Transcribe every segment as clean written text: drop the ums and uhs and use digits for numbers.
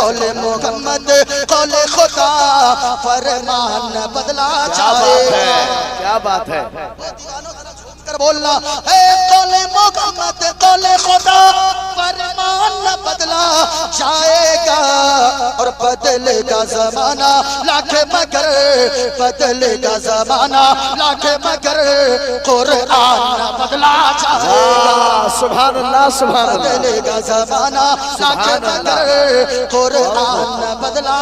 قول محمد قول خدا فرمان بدلا جائے گا. کیا بات ہے کر بولنا اے قول محمد قول خدا فرمان بدلا جائے گا اور بدلے گا زمانہ لاکھ مگر بدلے گا زمانہ لاکھ مگر قرآن بدلا جائے گا. سبحان اللہ سبحان اللہ. بدلے گا زمانہ لاکھ مگر قرآن بدلا.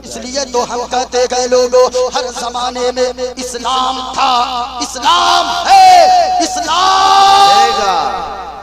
اس لیے تو ہم کہتے گئے لوگوں ہر زمانے میں اسلام تھا اسلام ہے اسلام.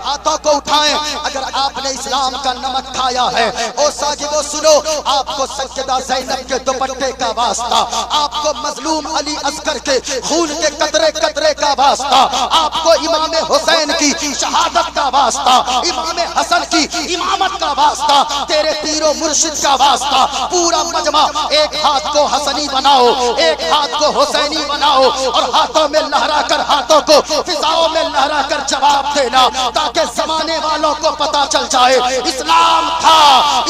ہاتھوں کو اٹھائیں اگر آپ نے اسلام کا نمک کھایا ہے. او ساجدو سنو, آپ کو سیدہ زینب کے دوپٹے کا واسطہ, آپ کو مظلوم علی اصغر کے خون کے قطرے قطرے کا واسطہ, آپ کو امام حسین کی شہادت کا واسطہ, امام حسن کی امامت کا واسطہ, تیرے پیر و مرشد کا واسطہ. پورا مجمع ایک ہاتھ کو حسنی بناؤ, ایک ہاتھ کو حسینی بناؤ اور ہاتھوں میں لہرا کر, ہاتھوں کو فضاؤں میں لہرا کر جواب دینا تاکہ زمانے والوں کو پتا چل جائے اسلام تھا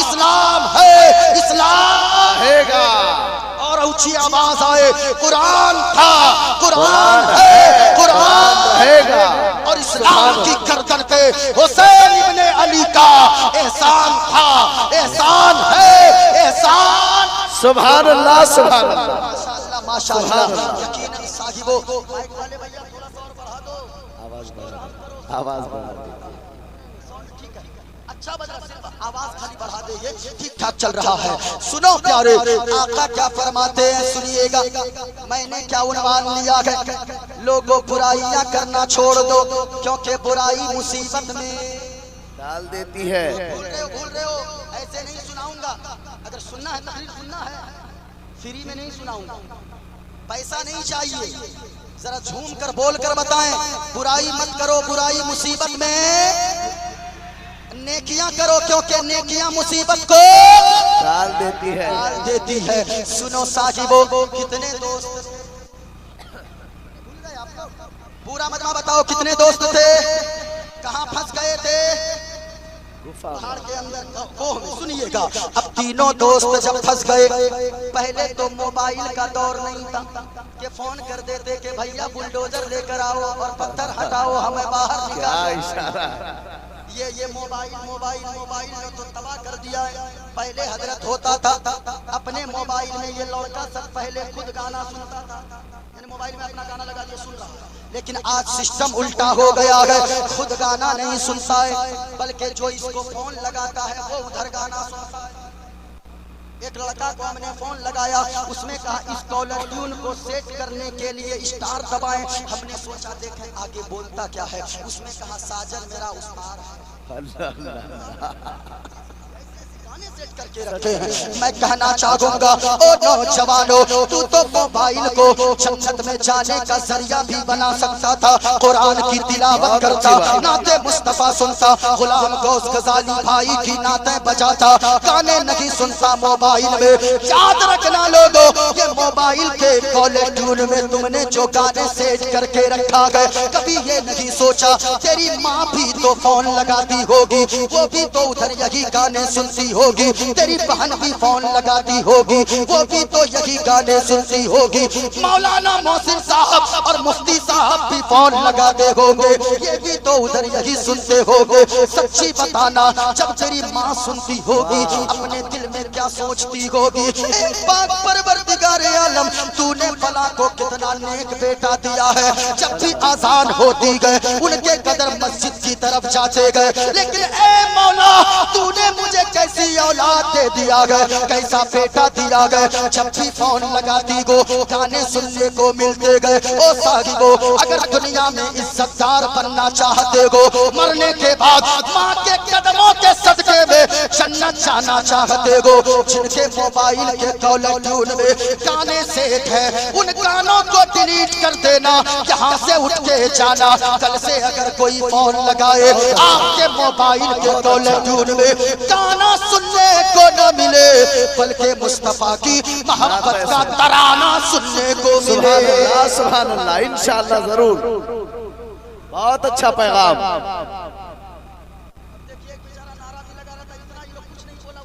اسلام ہے اسلام ہے گا. اور اونچی آواز آئے قرآن تھا قرآن ہے قرآن ہے گا. اور اسلام کی گردن پہ حسین ابن علی کا احسان تھا احسان ہے احسان. سبحان اللہ سبحان اللہ. ماشاءاللہ ماشاءاللہ. یقیناً صاحبو مائک والے بھیا تھوڑا سا اور بڑھا دو, آواز بڑھا دو. اچھا بجا صرف آواز خالی بڑھا دے, یہ ٹھیک ٹھاک چل رہا ہے. سنو پیارے آقا کیا فرماتے ہیں سنیے گا. میں نے کیا عنوان لیا ہے, لوگوں برائیاں کرنا چھوڑ دو کیونکہ برائی مصیبت میں ڈال دیتی ہے. بھول رہے ہو ایسے نہیں سناؤں گا. اگر سننا ہے تقریر سننا ہے فری میں نہیں سناؤں گا, پیسہ نہیں چاہیے. ذرا جھوم کر بول کر بتائیں برائی مت کرو برائی مصیبت میں, نیکیاں کرو کیونکہ نیکیاں مصیبت کو ڈال دیتی ہے. دیتی ہے. سنو صاحبو کتنے دوست پورا مجمع بتاؤ کتنے دوست تھے, کہاں پھنس گئے تھے, پہاڑ کے اندر کوہ میں. سنیے گا اب تینوں دوست جب پھنس گئے, پہلے تو موبائل کا دور نہیں تھا کہ فون کر دیتے کہ بھیا بلڈوزر لے کر آؤ اور پتھر ہٹاؤ ہمیں باہر نکالو. یہ موبائل نے تو تباہ کر دیا ہے. پہلے حضرت ہوتا تھا اپنے موبائل میں یہ لڑکا سب پہلے خود گانا سنتا تھا, یعنی موبائل میں اپنا گانا لگا دیا سن رہا. لیکن آج سسٹم الٹا ہو گیا ہے, خود گانا نہیں سنتا ہے بلکہ جو اس کو فون لگاتا ہے وہ ادھر گانا سنتا ہے. ایک لڑکا کو ہم نے فون لگایا, اس میں کہا اس کالر ٹیون کو سیٹ کرنے کے لیے اسٹار دبائیں. ہم نے سوچا دیکھیں آگے بولتا کیا ہے, اس میں کہا ساجن میرا اسمار ہے. میں کہنا چاہوں گا او نوجوانوں, تو موبائل کو جنت میں جانے کا ذریعہ بھی بنا سکتا تھا. قرآن کی تلاوت کرتا, نعت مصطفیٰ سنتا, غلام غوث غزالی بھائی کی نعتیں بجاتا, گانے نہیں سنتا موبائل میں. یاد رکھنا لوگوں یہ موبائل کے کالر ٹیون میں تم نے جو گانے سیٹ کر کے رکھا گئے, کبھی یہ نہیں سوچا تیری ماں بھی تو فون لگاتی ہوگی, وہ بھی تو ادھر یہی گانے سنتی ہوگی, تیری بہن بھی فون لگاتی ہوگی, وہ بھی تو یہی گانے سنتی ہوگی, مولانا محسن صاحب اور مفتی صاحب بھی فون لگاتے ہوگے, یہ بھی تو ادھر یہی سنتے ہوگے. سچی بتانا جب تیری ماں سنتی ہوگی اپنے دل میں کیا سوچتی ہوگی, اے پاک پروردگار عالم تو نے فلاں کو کتنا نیک بیٹا دیا ہے. جب بھی آذان ہوتی گئے ان کے قدر مسجد کی طرف جاتے گئے, لیکن اے مولا تو نے مجھے کیسی اولاد دے دیا گئے, کیسا بیٹا دیا گئے. جب بھی فون لگاتی گو گانے سننے کو ملتے گئے. او صاحبو اگر دنیا میں عزت دار بننا چاہتے گو, مرنے کے بعد ماں کے قدموں کے صدقے میں جنت جانا چاہتے گو, جن کے موبائل کے کالر ٹیون میں گانے سیٹ ہے ان گانوں کو ڈیلیٹ کر دینا, یہاں سے اٹھ کے جانا. کل سے اگر کوئی فون لگائے آپ کے موبائل کے کالر ٹیون میں گانا سننے کو نہ ملے بلکہ مصطفیٰ کی محبت کا ترانہ سننے کو ملے. سبحان اللہ سبحان اللہ. انشاءاللہ ضرور. بہت اچھا پیغام. دیکھیے ایک بیچارہ نعرہ بھی لگا رہا تھا, اتنا یہ لوگ کچھ نہیں بولا,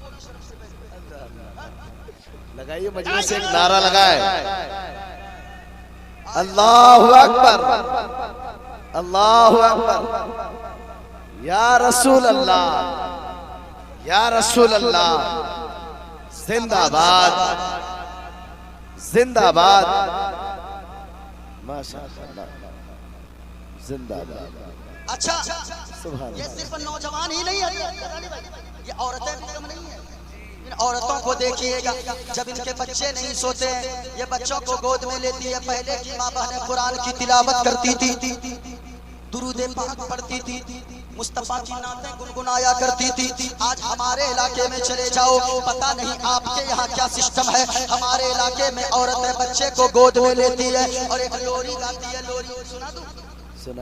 لگائیے مجلس سے ایک نعرہ لگائے، اللہ اکبر، اللہ اکبر، یا رسول اللہ، یا رسول اللہ، زندہ باد، زندہ باد، ماشاء اللہ، زندہ باد۔ اچھا سبحان یہ اللہ۔ صرف نوجوان ہی نہیں ہے، یہ عورتیں بھی کم نہیں ہیں۔ ان عورتوں کو دیکھیے گا جب ان کے بچے نہیں سوتے ہیں، یہ بچوں کو گود میں لیتی ہے۔ پہلے کی ماں بہنیں قرآن کی تلاوت کرتی تھی، درود پاک پڑھتی تھی، مصطفیٰ کی نعتیں گنگنایا کرتی تھی۔ آج ہمارے علاقے میں چلے جاؤ، پتہ نہیں آپ کے یہاں کیا سسٹم ہے، ہمارے علاقے میں عورتیں بچے کو گود میں لیتی ہے اور ایک لوری گاتی ہے۔ لوری سنا دوں؟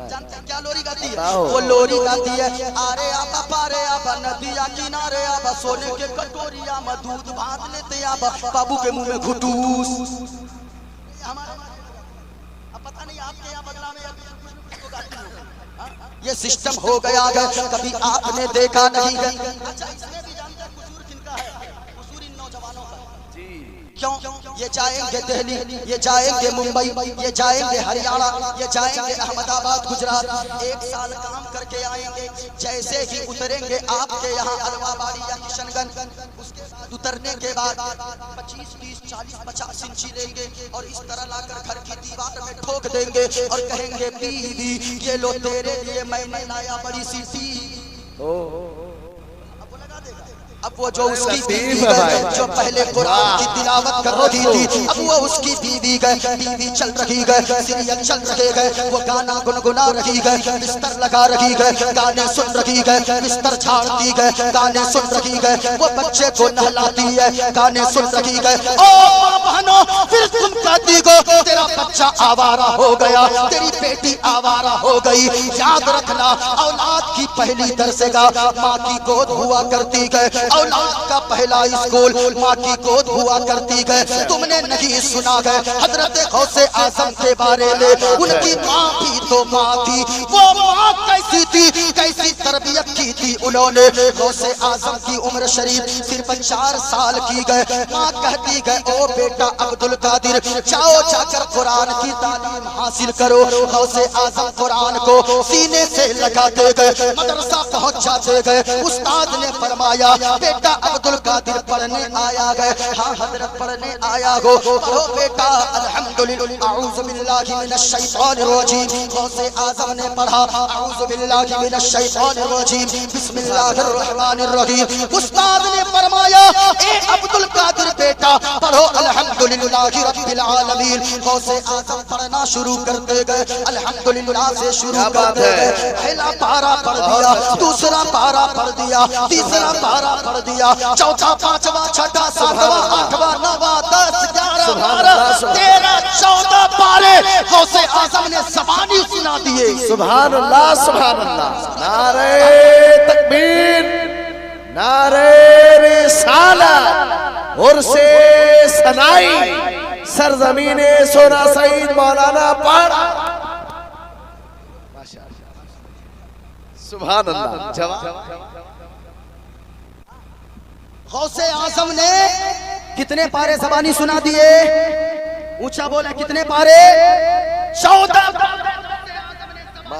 جانتے ہیں کیا لوری گاتی ہے؟ وہ لوری گاتی ہے، آرے آبا پارے آبا ندیا کنارے آبا، سونے کے کٹوری آبا، دودھ بھات لیتے آبا، بابو کے منہ میں گھٹوس۔ اب پتہ نہیں آپ کے یہاں بدلا میں یہ سسٹم ہو گیا ہے، کبھی آپ نے دیکھا نہیں ہے۔ اچھا اس میں بھی جانتے ہیں قصور کن کا ہے؟ قصور ان نوجوانوں کا۔ کیوں؟ یہ جائیں گے دہلی، یہ جائیں گے ممبئی، یہ جائیں گے ہریانہ، یہ جائیں گے احمد آباد گجرات، ایک سال کام کر کے آئیں گے، جیسے ہی اتریں گے آپ کے یہاں علوہ باری یا کشن گنج، اس کے بعد اترنے کے بعد 25 30 40 50 انچی لیں گے اور اس طرح لا کر گھر کی دیوار میں ٹھوک دیں گے اور کہیں گے بیوی یہ لو تیرے لیے میں نے لایا بڑی سی ٹی۔ اب وہ جو اس کی بیوی گئے جو پہلے قرآن کی تلاوت کر رہی تھی، اب وہ اس کی بیوی گئے، بیوی چل رہی گئے، سیریل چل رہے گئے، وہ گانا گنگنا رہی گئے، بستر لگا رہی گئے، گانے سن رہی گئے، بستر جھاڑتی گئے، گانے سن رہی گئے، وہ بچے کو نہلاتی ہے، گانے سن رہی گئے۔ او ماں بہنوں، پھر تم کہتی ہو تیرا بچہ آوارہ ہو گیا، تیری بیٹی آوارہ ہو گئی۔ یاد رکھنا اولاد کی پہلی درسگاہ ماں کی گود ہوا کرتی گئے، اولاد کا پہلا اسکول ماں کی گود ہوا کرتی گئے۔ تم نے نہیں سنا گئے حضرت غوث اعظم کے بارے میں، ان کی ماں بھی تو ماں تھی، وہ ماں کیسی تھی، کیسی تربیت کی تھی انہوں نے۔ غوث اعظم کی عمر شریف صرف 4 سال کی گئے، ماں کہتی گئے او بیٹا عبد القادر جاؤ جا کر قرآن کی تعلیم حاصل کرو۔ غوث اعظم قرآن کو سینے سے لگاتے گئے، مدرسہ پہنچ جاتے گئے۔ استاد نے فرمایا بیٹا عبد القادر پڑھنے آیا گئے؟ ہاں حضرت پڑھنے آیا ہو، پڑھو بیٹا الحمدللہ اعوذ باللہ من الشیطان الرجیم۔ غوث اعظم نے پڑھا اعوذ باللہ من الشیطان الرجیم بسم اللہ الرحمن الرحیم۔ استاد نے فرمایا اے عبد القادر بیٹا پڑھو الحمدللہ رب العالمین۔ غوث اعظم پڑھنا شروع کرتے گئے، الحمدللہ سے شروع کرتے گئے، پہلا پارہ پڑھ دیا، دوسرا پارہ پڑھ دیا، تیسرا پارہ پڑھ دیا، چوتھا پانچواں چھٹا ساتواں آٹھواں نواں 10 11 12 13 14 پارے غوث اعظم نے زبانی سنا دیے۔ سبحان اللہ، سبحان اللہ، نعرہ تکبیر، نعرہ رسالت، عرص ثنائی، سرزمین سونا سعید مولانا پڑھا۔ سبحان اللہ۔ جواب غوث اعظم نے کتنے پارے زبانی سنا دیے؟ اونچا بولا کتنے پارے؟ 14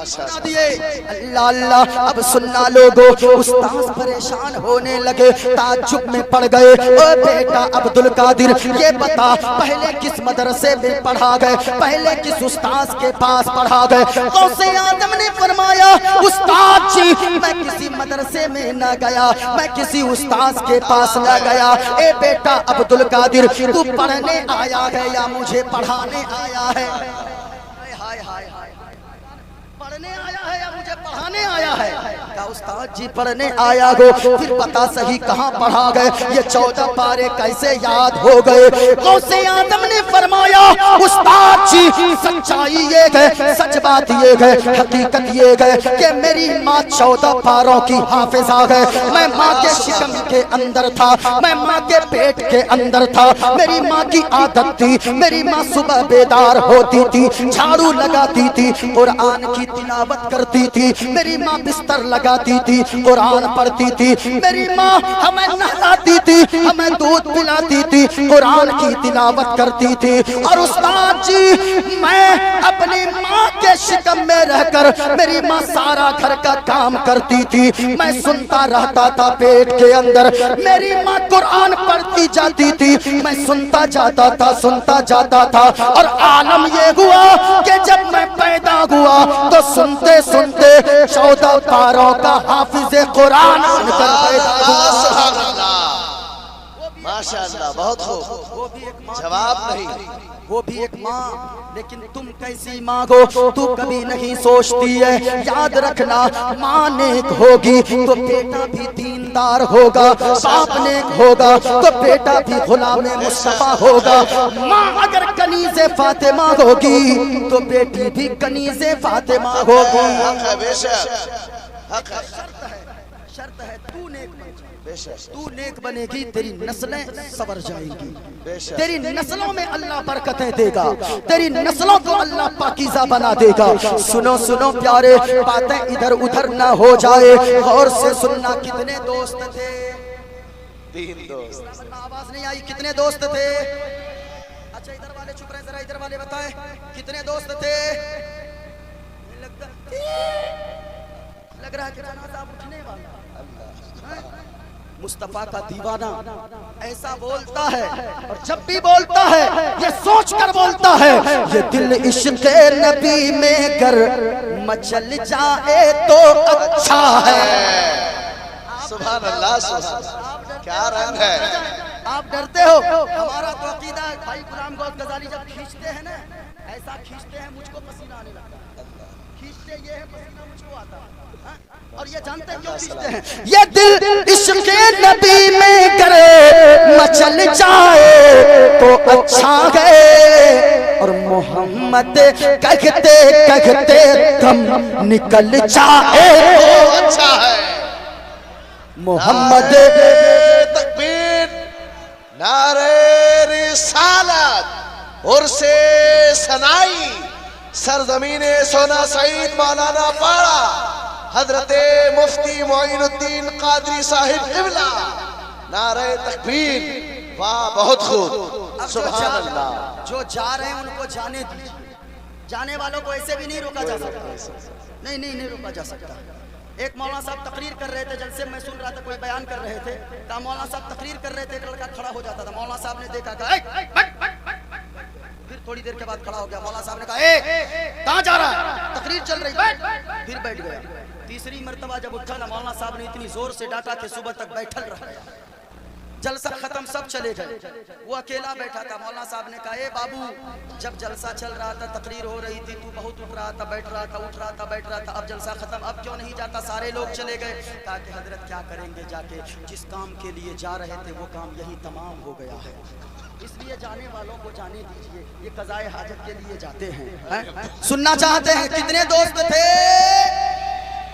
سنا دیے۔ اللہ اللہ، اب سننا لوگو، استاذ پریشان ہونے لگے، تعجب میں پڑ گئے۔ اے بیٹا عبد القادر یہ بتا پہلے کس مدرسے میں پڑھا گئے، پہلے کس استاذ کے پاس پڑھا گئے؟ غوث اعظم نے فرمایا استاد جی میں کسی مدرسے میں نہ گیا، میں کسی استاذ کے پاس نہ گیا۔ اے بیٹا عبد القادر تو پڑھنے آیا ہے یا مجھے پڑھانے آیا ہے؟ پڑھنے آیا ہے یا مجھے پڑھانے آیا ہے؟ کہا استاد جی پڑھنے آیا ہو، پھر بتا صحیح کہاں پڑھا گئے، یہ 14 پارے کیسے یاد ہو گئے؟ غوث اعظم نے فرمایا استاد جی سچائی یہ ہے، سچ بات یہ ہے، حقیقت یہ ہے کہ میری ماں 14 پاروں کی حافظہ ہے۔ میں ماں کے شکم کے اندر تھا، میں ماں کے پیٹ کے اندر تھا، میری ماں کی عادت تھی، میری ماں صبح بیدار ہوتی تھی، جھاڑو لگاتی تھی، قرآن کی تلاوت کرتی تھی، میری ماں بستر لگاتی تھی، قرآن پڑھتی تھی، میری ماں ہمیں نہلاتی تھی, ہمیں دودھ پلاتی تھی, قرآن کی تلاوت کرتی تھی. اور استاد جی میں اپنی ماں کے شکم میں رہ کر, میری ماں سارا گھر کا کام کرتی تھی, میں سنتا رہتا تھا پیٹ کے اندر. میری ماں قرآن پڑھتی جاتی تھی, میں سنتا جاتا تھا. اور عالم یہ ہوا کہ جب میں پیدا ہوا تو سنتے سنتے 14 پاروں کا حافظ قرآن بن کر پیدا ہوا. ماشاءاللہ, بہت خوب. جواب نہیں. وہ بھی ایک ماں, لیکن تم کیسی ماں ہو تو کبھی نہیں سوچتی ہے. یاد رکھنا, ماں نیک ہوگی تو بیٹا بھی دیندار ہوگا, باپ نیک ہوگا تو بیٹا بھی غلام مصطفیٰ ہوگا. ماں اگر کنیز فاطمہ ہوگی تو بیٹی بھی کنیز فاطمہ ہوگی. حق ہے, بے شک حق ہے. شرط ہے تو نیک بنے گی, تیری نسلیں سور جائیں گی, تیری نسلوں میں اللہ برکتیں دے گا, تیری نسلوں کو اللہ پاکیزہ بنا دے گا. سنو سنو پیارے, باتیں ادھر ادھر نہ ہو جائے, غور سے سننا. کتنے دوست تھے؟ 3 دوست. آواز نہیں آئی. کتنے دوست تھے؟ اچھا ادھر والے چپ رہے, ذرا ادھر والے بتائیں کتنے دوست تھے؟ لگ رہا ہے کہ جنازہ اٹھنے والا. مصطفیٰ کا دیوانہ ایسا بولتا ہے, اور جب بھی بولتا ہے یہ سوچ کر بولتا ہے, یہ دل عشق نبی میں گر مچل جائے تو اچھا ہے. سبحان اللہ, سبحان اللہ, کیا رنگ ہے. آپ ڈرتے ہو, ہمارا تو عقیدہ ہے بھائی غلام گوہر غزالی جب کھینچتے ہیں نا, ایسا کھینچتے ہیں مجھ کو پسینہ آنے لگتا ہے. کھینچتے یہ ہے, پسینہ مجھ کو آتا ہے. اور یہ جانتے ہیں کیوں کھینچتے ہیں؟ یہ دل عشق نبی میں کرے مچل جائے تو اچھا ہے, اور محمد کہتے کہتے دم نکل جائے تو اچھا ہے. محمد تکبیر, نعرہ رسالت, عرس ثنائی, سرزمین سونا سعید مولانا پاڑا حضرت مفتی معین الدین قادری صاحب قبلہ. نعرہ تکبیر. واہ, بہت خوب. سبحان اللہ. جو جا رہے ہیں ان کو جانے دیجیے, جانے والوں کو ایسے بھی نہیں روکا جا سکتا. نہیں روکا جا سکتا. ایک مولانا صاحب تقریر کر رہے تھے, جلسے میں سن رہا تھا, کوئی بیان کر رہے تھے, کہا مولانا صاحب تقریر کر رہے تھے, ایک لڑکا کھڑا ہو جاتا تھا, مولانا صاحب نے دیکھا, کہا پھر تھوڑی دیر کے بعد کھڑا ہو گیا, مولانا صاحب نے کہا کہاں جا رہا ہے, تقریر چل رہی, پھر بیٹھ گیا. تیسری مرتبہ جب اٹھا نا, مولانا صاحب نے اتنی زور سے ڈانٹا کہ صبح تک بیٹھل رہا. جلسہ ختم, سب چلے گئے, وہ اکیلا بیٹھا تھا. مولانا صاحب نے کہا, اے بابو, جب جلسہ چل رہا تھا, تقریر ہو رہی تھی, تو بہت اٹھ رہا تھا, بیٹھ رہا تھا, اٹھ رہا تھا, بیٹھ رہا تھا, اب جلسہ ختم, اب کیوں نہیں جاتا؟ سارے لوگ چلے گئے. کہا کہ حضرت کیا کریں گے جا کے, جس کام کے لیے جا رہے تھے وہ کام یہی تمام ہو گیا ہے, اس لیے جانے والوں کو جانے دیجیے, یہ قضائے حاجت کے لیے جاتے ہیں. سننا چاہتے ہیں کتنے دوست تھے؟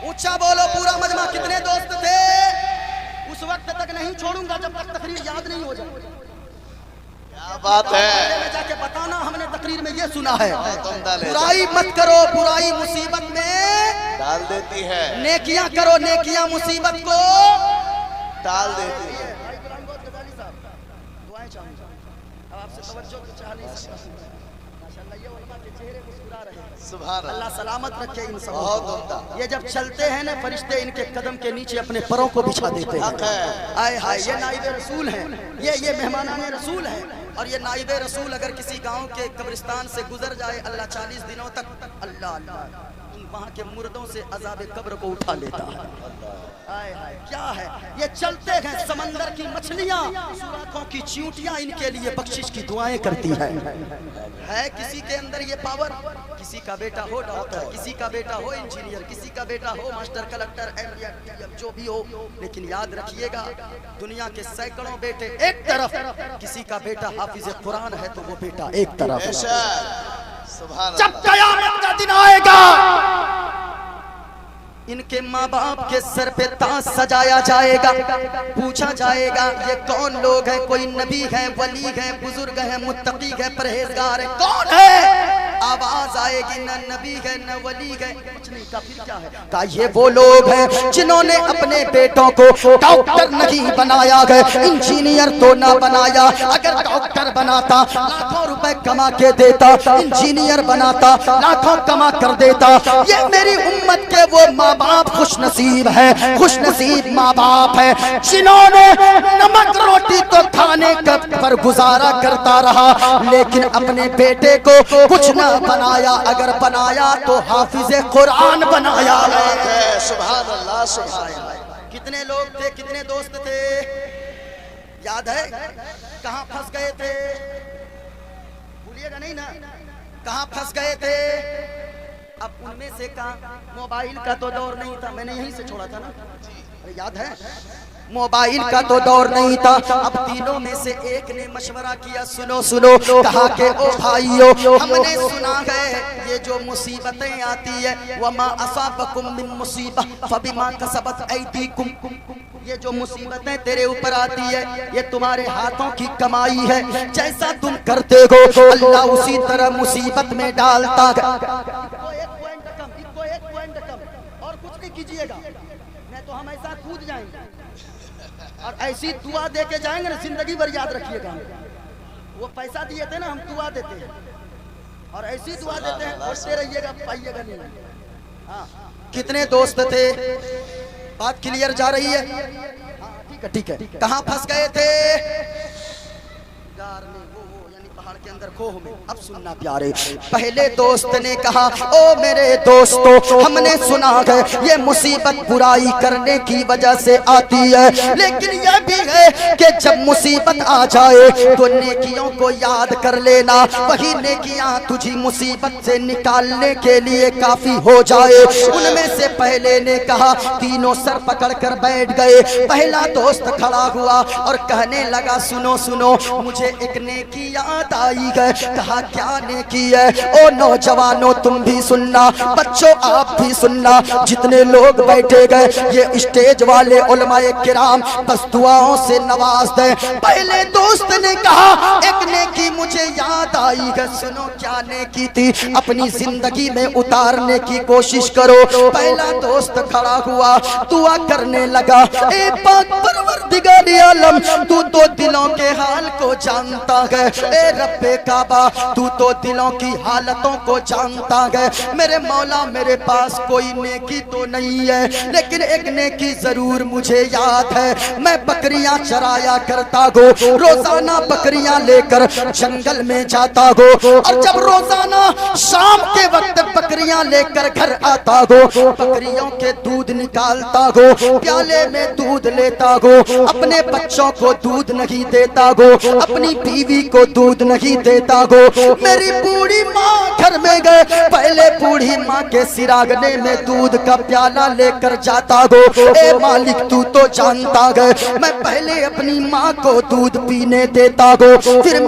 اونچا بولو پورا مجمع, کتنے دوست تھے؟ اس وقت تک نہیں چھوڑوں گا جب تک تقریر یاد نہیں ہو جائے. کیا بات ہے. میں جا کے بتانا, ہم نے تقریر میں یہ سنا ہے, برائی مت کرو, برائی مصیبت میں ڈال دیتی ہے, نیکیاں کرو, نیکیاں مصیبت کو ڈال دیتی ہے. دعائیں چاہوں گا, اب آپ سے توجہ تو چاہ نہیں سکتا. ماشاءاللہ, یہ علماء کے چہرے مسکرا رہے ہیں. سبحان اللہ, اللہ سلامت رکھے ان سب بہت کو. عمدہ. یہ جب چلتے ہیں نا, فرشتے ان کے قدم کے نیچے اپنے پروں کو بچھا دیتے ہیں. حق ہے. آئے ہائے, یہ نائب رسول ہیں, یہ مہمانان رسول ہیں. اور یہ نائب رسول اگر کسی گاؤں کے قبرستان سے گزر جائے, اللہ 40 دنوں تک اللہ وہاں کے مردوں سے عذاب قبر کو اٹھا لیتا ہے. آئے ہائے, کیا ہے یہ, چلتے ہیں سمندر کی مچھلیاں, سوراخوں کی چیونٹیاں ان کے لیے بخشش کی دعائیں کرتی ہیں. ہے کسی کے اندر یہ پاور؟ کسی کا بیٹا ہو ڈاکٹر, کسی کا بیٹا ہو انجینئر, کسی کا بیٹا ہو ماسٹر, کلکٹر, جو بھی ہو, لیکن یاد رکھیے گا, دنیا کے سینکڑوں بیٹے ایک طرف, کسی کا بیٹا حافظ قرآن ہے تو وہ بیٹا ایک طرف. جب قیامت کا دن آئے گا, ان کے ماں باپ کے سر پہ تاج سجایا جائے گا, پوچھا جائے گا یہ کون لوگ ہیں, کوئی نبی ہے, ولی ہے, بزرگ ہے, متقی ہے, پرہیزگار ہے, کون ہے؟ آواز آئے گی نہ نبی ہے نہ ولی ہے، کچھ نہیں کہا، پھر کیا ہے؟ کہا یہ وہ لوگ ہیں جنہوں نے اپنے بیٹوں کو ڈاکٹر نہیں بنایا گئے، انجینئر تو نہ بنایا، اگر ڈاکٹر بناتا لاکھوں روپے کما کے دیتا، انجینئر بناتا لاکھوں کما کر دیتا۔ یہ میری امت کے وہ ماں باپ خوش نصیب ہیں، خوش نصیب ماں باپ ہیں جنہوں نے نمک روٹی تو کھانے پر گزارا کرتا رہا، لیکن اپنے بیٹے کو کچھ نہ بنایا، اگر بنایا تو حافظ قرآن بنایا ہے۔ سبحان اللہ سبحان اللہ۔ کتنے لوگ تھے، کتنے دوست تھے، یاد ہے؟ کہاں پھنس گئے تھے؟ بھولیے گا نہیں نا، کہاں پھنس گئے تھے؟ اب ان میں سے کہاں، موبائل کا تو دور نہیں تھا، میں نے یہیں سے چھوڑا تھا نا، یاد ہے؟ موبائل کا تو دور نہیں تھا۔ اب تینوں میں سے ایک نے مشورہ کیا، سنو سنو، کہا کہ او بھائیو، ہم نے سنا ہے یہ جو مصیبتیں آتی ہے، وَمَا أَصَابَكُم مِّن مُّصِيبَةٍ فَبِمَا كَسَبَتْ أَيْدِيكُمْ، یہ جو مصیبتیں تیرے اوپر آتی ہے یہ تمہارے ہاتھوں کی کمائی ہے، جیسا تم کرتے ہو اللہ اسی طرح مصیبت میں ڈالتا ہے۔ ایک پوائنٹ کم اور کچھ نہیں کیجئے گا، نہیں تو ہم ایسا کود جائیں گے اور ایسی دعا دے کے جائیں گے نا، زندگی بھر یاد رکھیے گا۔ وہ پیسہ دیے تھے نا، ہم دعا دیتے ہیں اور ایسی دعا دیتے ہیں، پڑھتے رہیے گا، پائیے گا نہیں۔ ہاں، کتنے دوست تھے؟ بات کلیئر جا رہی ہے؟ ٹھیک ہے ٹھیک ہے۔ کہاں پھنس گئے تھے؟ گار میں، یعنی پہاڑ کے اندر، کھوہ میں۔ اب سننا پیارے، پہلے دوست نے کہا او میرے دوستو، ہم نے سنا ہے یہ مصیبت برائی کرنے کی وجہ سے آتی ہے، لیکن یہ بھی ہے کہ جب مصیبت آ جائے تو نیکیوں کو یاد کر لینا، وہی نیکیاں تجھی مصیبت سے نکالنے کے لیے کافی ہو جائے۔ ان میں سے پہلے نے کہا، تینوں سر پکڑ کر بیٹھ گئے۔ پہلا دوست کھڑا ہوا اور کہنے لگا سنو سنو، مجھے ایک نیکی یاد آئی ہے۔ کہا کیا نیکی ہے؟ او نوجوانوں تم بھی سننا، بچوں آپ بھی سننا، جتنے لوگ بیٹھے گئے یہ اسٹیج والے علماء کرام بس دعاؤں سے نواز دیں۔ پہلے دوست نے کہا ایک نیکی مجھے یاد آئی ہے، سنو کیا نیکی تھی، اپنی زندگی میں اتارنے کی کوشش کرو۔ پہلا دوست کھڑا ہوا، دعا کرنے لگا، اے پاک پروردگار عالم، تو تو دلوں کے حال کو جانتا ہے، اے رب کعبہ تو تو دلوں کی حالتوں کو جانتا ہے، میرے مولا میرے پاس کوئی نیکی تو نہیں ہے، لیکن ایک نیکی ضرور مجھے یاد ہے، میں بکریاں چرایا کرتا ہوں، روزانہ بکریاں لے کر جنگل میں جاتا ہوں، اور جب روزانہ شام کے وقت بکریاں لے کر گھر آتا ہوں، بکریوں کے دودھ نکالتا ہوں، پیالے میں دودھ لیتا ہوں، اپنے بچوں کو دودھ نہیں دیتا ہوں، اپنی بیوی کو دودھ نہیں دیتا ہوں۔ میری بوڑھی ماں گھر میں گئے، پہلے بوڑھی ماں کے سراغنے میں دودھ کا پیالہ لے کر جاتا ہوں، اے مالک تو تو جانتا ہے میں پہلے اپنی ماں کو دودھ پینے دیتا ہوں، پھر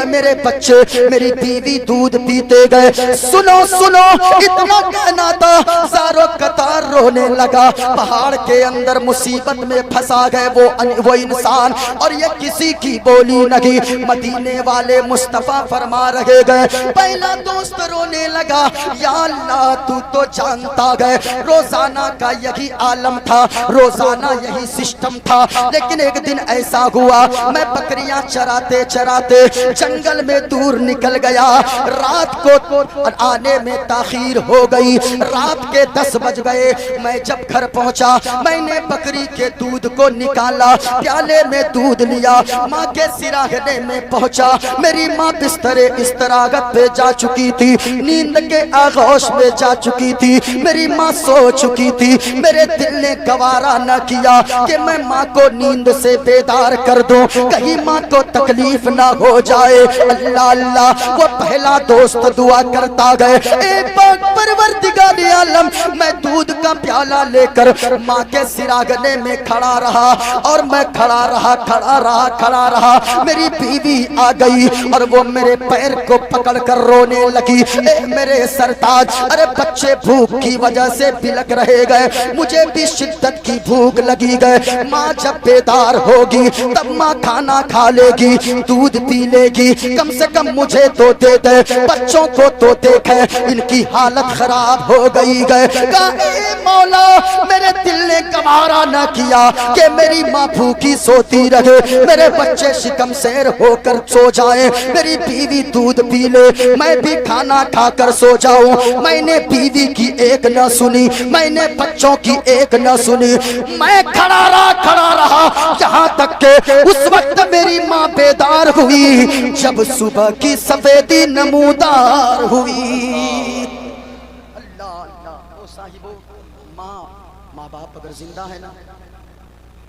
میرے بچے میری بیوی دودھ پیتے گئے۔ سنو سنو، اتنا کہنا تھا، زاروں قطار رونے لگا۔ پہاڑ کے اندر مصیبت میں پھنسا گئے وہ انسان، اور یہ کسی کی بولی نہیں، مدینے والے مصطفیٰ فرما رہے گئے۔ پہلا دوست رونے لگا، یا اللہ تو تو جانتا ہے روزانہ کا یہی عالم تھا، روزانہ یہی سسٹم تھا، لیکن ایک دن ایسا ہوا میں بکریاں چراتے چراتے جنگل میں دور نکل گیا، رات کو آنے میں تاخیر ہو گئی، رات کے 10 بج گئے۔ میں جب گھر پہنچا میں نے بکری کے دودھ کو نکالا، پیالے میں دودھ لیا، ماں کے سراغنے میں پہنچا، میری ماں بستر استراحت پہ جا چکی تھی، نیند کے آغوش میں جا چکی تھی، میری ماں سو چکی تھی۔ میرے دل نے گوارا نہ کیا کہ میں ماں کو نیند سے بیدار کر دوں، کہیں ماں کو تکلیف نہ ہو جائے۔ اللہ اللہ، وہ پہلا دوست دعا کرتا گئے، اے پاک پروردگار عالم، میں دودھ کا پیالہ لے کر ماں کے سراغنے میں کھڑا رہا، اور میں کھڑا رہا، میری بیوی آ گئی، اور وہ میرے پیر کو پکڑ کر رونے لگی، اے میرے سرتاج، ارے بچے بھوک کی وجہ سے بلک رہے گئے، مجھے بھی شدت کی بھوک لگی گئے، ماں جب بیدار ہوگی تب ماں کھانا کھا لے گی، دودھ پی لے گی، کم سے کم مجھے تو دے دے، بچوں کو تو دیکھے ان کی حالت خراب ہو گئی گئے۔ کہا اے مولا میرے دل نے گوارا نہ کیا کہ میری ماں بھوکی سوتی رہے، میرے بچے شکم سیر ہو کر سو جائیں، میری بیوی دودھ پی لے، میں بھی کھانا کھا کر سو جاؤں۔ میں نے بیوی کی ایک نہ سنی، میں نے بچوں کی ایک نہ سنی، میں کھڑا رہا یہاں تک کہ اس وقت میری ماں بیدار ہوئی جب صبح کی سفیدی نمودار ہوئی۔ اللہ اللہ، او صاحبو، ماں باپ اگر زندہ ہے نا،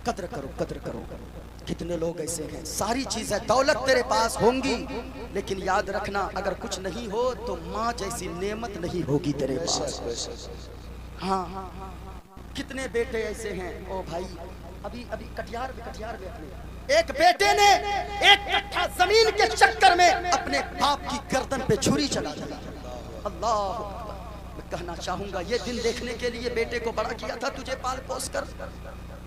قدر کرو قدر کرو۔ کتنے لوگ ایسے ہیں، ساری چیزیں دولت تیرے پاس ہوں گی لیکن یاد رکھنا اگر کچھ نہیں ہو تو ماں جیسی نعمت نہیں ہوگی تیرے پاس۔ ہاں کتنے بیٹے ایسے ہیں، او بھائی ابھی کٹیار میں اپنے ایک بیٹے نے ایک کٹھا زمین کے چکر میں اپنے باپ کی گردن پہ چھری چلا دی۔ اللہ، میں کہنا چاہوں گا یہ دن دیکھنے کے لیے بیٹے کو بڑا کیا تھا تجھے پال پوس کر،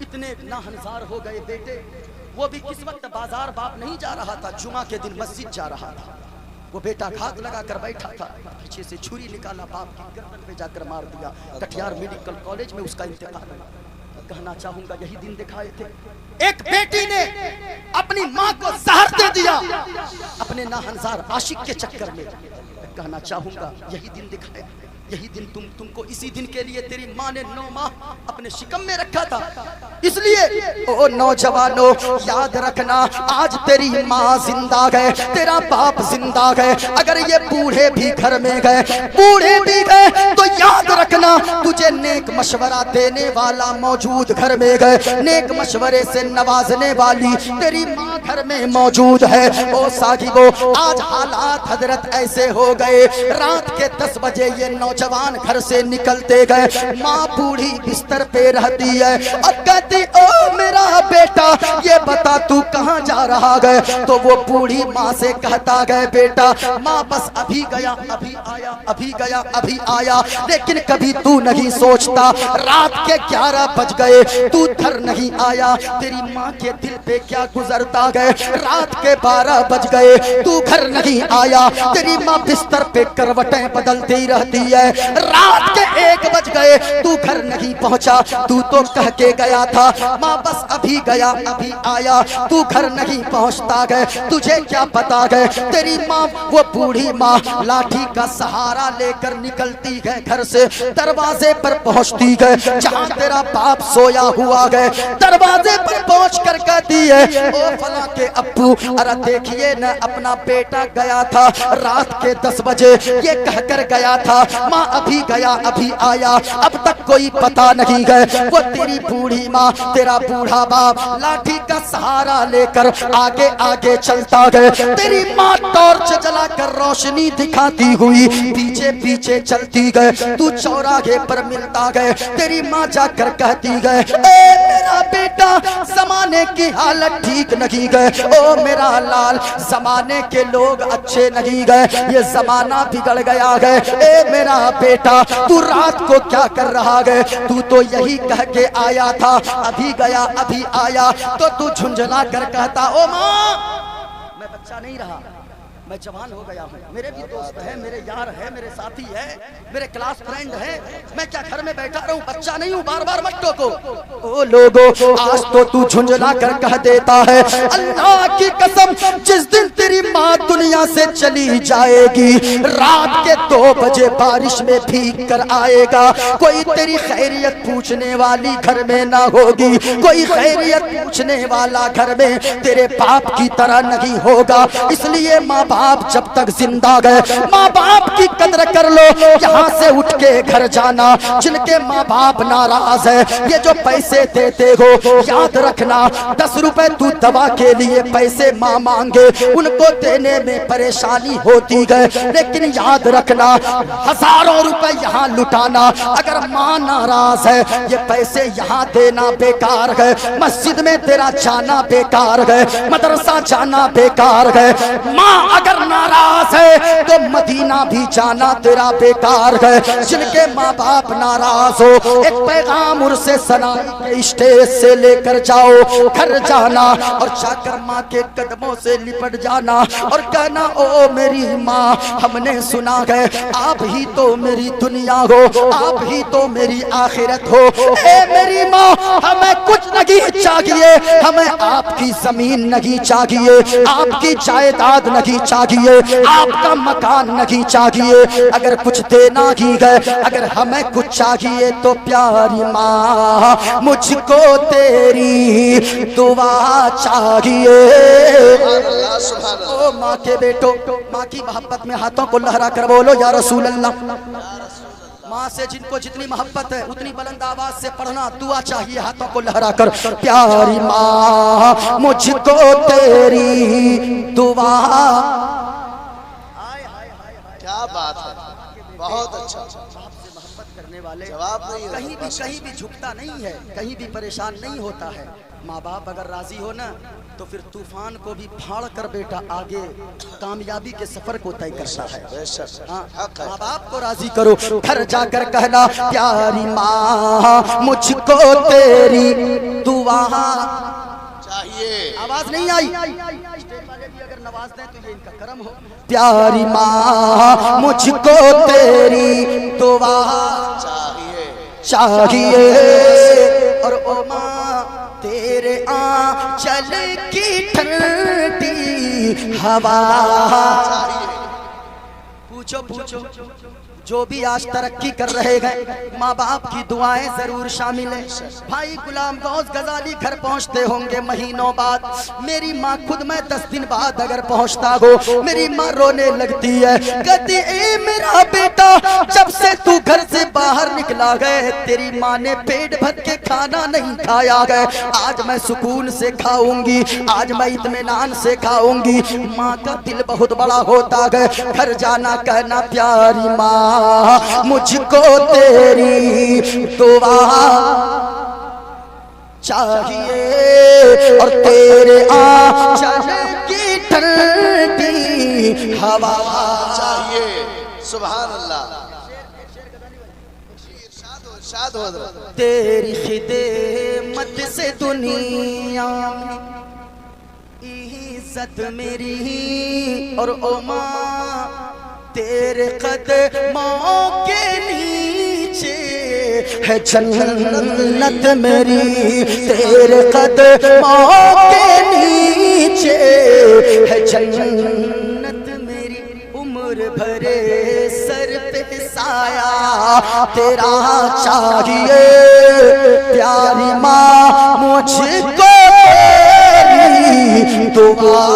اتنے ناہنزار ہو گئے بیٹے۔ وہ بھی کس وقت بازار باپ نہیں جا رہا تھا، جمعہ کے دن مسجد جا رہا تھا، وہ بیٹا گھات لگا کر بیٹھا تھا، پیچھے سے چھری نکالا، باپ کی گردن پہ جا کر مار دیا، کٹیار میڈیکل کالج میں اس کا انتقال ہوا۔ کہنا چاہوں گا یہی دن دکھائے تھے، ایک بیٹی نے اپنی ماں کو زہر دے دیا اپنے ناہنزار عاشق کے چکر میں۔ کہنا چاہوں گا یہی دن دکھائے، یہی دن تم کو اسی دن کے لیے تیری ماں نے 9 ماہ اپنے شکم میں رکھا تھا۔ اس لیے او نوجوانوں یاد رکھنا، آج تیری ماں زندہ گئے، تیرا باپ زندہ گئے، اگر یہ بوڑھے بھی گھر میں گئے، بوڑھے بھی گئے تو یاد رکھنا تجھے نیک مشورہ دینے والا موجود گھر میں گئے، نیک مشورے سے نوازنے والی تیری ماں گھر میں موجود ہے۔ او صاحبو، آج حالات حضرت ایسے ہو گئے، رات کے 10 بجے یہ نوجوان گھر سے نکلتے گئے، ماں بوڑھی بستر پہ رہتی ہے اور کہتی او میرا بیٹا یہ بتا تو کہاں جا رہا گئے؟ تو وہ بوڑھی ماں سے کہتا گئے بیٹا ماں بس ابھی گیا ابھی آیا، ابھی گیا ابھی آیا، لیکن کبھی تو نہیں سوچتا رات کے 11 بج گئے تو گھر نہیں آیا، تیری ماں کے دل پہ کیا گزرتا گئے؟ رات کے 12 بج گئے تو گھر نہیں آیا، تیری ماں بستر پہ کروٹیں بدلتی رہتی ہے، رات کے 1 بج گئے تو گھر نہیں پہنچا، تو کہہ کے گیا تھا ماں بس ابھی گیا ابھی آیا، تو گھر نہیں پہنچتا گئے، تجھے کیا پتا گئے؟ تیری ماں وہ بوڑھی ماں لاٹھی کا سہارا لے کر نکلتی گئے گھر سے، دروازے پر پہنچتی گئے جہاں تیرا باپ سویا ہوا گئے، دروازے پر پہنچ کر کہتی ہے او فلاں کے ابو ارے دیکھیے نہ اپنا بیٹا گیا تھا رات کے 10 بجے، یہ کہہ کر گیا تھا ماں ابھی گیا ابھی آیا، اب تک کوئی پتا نہیں گئے۔ وہ تیری بوڑھی ماں تیرا بوڑھا باپ لاٹھی کا سہارا لے کر آگے آگے چلتا گئے، تیری ماں ٹارچ جلا کر روشنی دکھاتی ہوئی پیچھے پیچھے چلتی گئے، تو چوراہے پر ملتا گئے، تیری ماں جا کر کہتی گئے اے میرا بیٹا زمانے کی حالت ٹھیک نہیں گئے، او میرا لال زمانے کے لوگ اچھے نہیں گئے، یہ زمانہ بگڑ گیا گئے، اے میرا بیٹا تو رات کو کیا کر رہا گئے؟ تو یہی کہہ کے آیا تھا ابھی گیا ابھی آیا، تو جھنجھلا کر کہتا او ماں میں بچہ نہیں رہا، میں جوان ہو گیا ہوں، میرے بھی دوست ہیں، میرے یار ہیں، میرے ساتھی ہیں، میرے کلاس فرینڈ ہیں، میں کیا گھر میں بیٹھا رہوں، بچہ نہیں ہوں، بار بار مت ٹوکو۔ او لوگو آج تو جھنجھلا کر کہہ دیتا ہے اللہ کی قسم جس دن تیری ماں دنیا سے چلی جائے گی رات کے 2 بجے بارش میں بھیگ کر آئے گا، کوئی تیری خیریت پوچھنے والی گھر میں نہ ہوگی، کوئی خیریت پوچھنے والا گھر میں تیرے باپ کی طرح نہیں ہوگا، اس لیے ماں باپ جب تک زندہ گئے ماں باپ کی قدر کر لو. یہاں سے اٹھ کے گھر جانا. جن کے ماں باپ ناراض ہے یہ جو پیسے دیتے ہو یاد رکھنا 10 روپے تو دوا کے لیے پیسے ماں مانگے ان کو دینے میں پریشانی ہوتی گئے, لیکن یاد رکھنا ہزاروں روپے یہاں لٹانا. اگر ماں ناراض ہے یہ پیسے یہاں دینا بیکار گئے, مسجد میں تیرا جانا بیکار گئے, مدرسہ جانا بیکار گئے. ماں اگر ناراض ہے تو مدینہ بھی جانا تیرا بیکار گئے. جن کے ماں باپ ناراض ہو ایک پیغام ان سے سنائی کے اسٹیج سے لے کر جاؤ, گھر جانا اور جا کر ماں کے قدموں سے لپٹ جانا اور کہنا او میری ماں ہم نے سنا ہے آپ ہی تو میری دنیا ہو, آپ ہی تو میری آخرت ہو. اے میری ماں ہمیں کچھ نہیں چاہیے, ہمیں آپ کی زمین نہیں چاہیے, آپ کی جائیداد نہیں چاہیے, آپ کا مکان نہیں چاہیے. اگر کچھ دینا ہی گئے اگر ہمیں کچھ چاہیے تو پیاری ماں مجھ کو تیری دعا چاہیے. او ماں کے بیٹو ماں کی محبت میں ہاتھوں کو لہرا کر بولو یا رسول اللہ. ماں سے جن کو جتنی محبت ہے اتنی بلند آواز سے پڑھنا. دعا چاہیے ہاتھوں کو لہرا کر. پیاری ماں مجھ کو تیری دعا. کیا بات ہے, بہت اچھا. محبت کرنے والے جواب نہیں کہیں بھی جھکتا نہیں ہے, کہیں بھی پریشان نہیں ہوتا ہے. ماں باپ اگر راضی ہو نا تو پھر طوفان کو بھی پھاڑ کر بیٹا آگے کامیابی کے سفر کو طے کرتا ہے. ماں باپ کو راضی کرو. گھر جا کر کہنا پیاری ماں مجھ کو تیری دعا چاہیے. آواز نہیں آئی, اسٹیج والے بھی اگر نواز دیں تو یہ ان کا کرم ہو. پیاری ماں مجھ کو تیری دعا چاہیے اور او ماں تیرے آنچل کی ٹھنڈی ہوا. پوچھو جو بھی آج ترقی کر رہے ہیں ماں باپ کی دعائیں ضرور شامل ہیں. بھائی غلام غوث غزالی گھر پہنچتے ہوں گے مہینوں بعد. میری ماں خود میں 10 دن بعد اگر پہنچتا ہو میری ماں رونے لگتی ہے, کہتی اے میرا بیٹا جب سے تو گھر سے باہر نکلا گئے تیری ماں نے پیٹ بھر کے کھانا نہیں کھایا گئے, آج میں سکون سے کھاؤں گی, آج میں اطمینان سے کھاؤں گی. ماں کا دل بہت بڑا ہوتا گئے. گھر جانا کہنا پیاری ماں مجھ کو تیری دعا چاہیے اور تیرے آنچل کی ٹھنڈی ہوا چاہیے. سبحان اللہ. ارشاد ہو تیری خدمت سے دنیا میں عزت میری اور او ماں تیرے قدموں کے نیچے ہے جنت میری. تیرے قدموں کے نیچے ہے جنت میری. عمر بھرے سر پہ سایہ تیرا چاہیے. پیاری ماں مجھ کو تیری دعا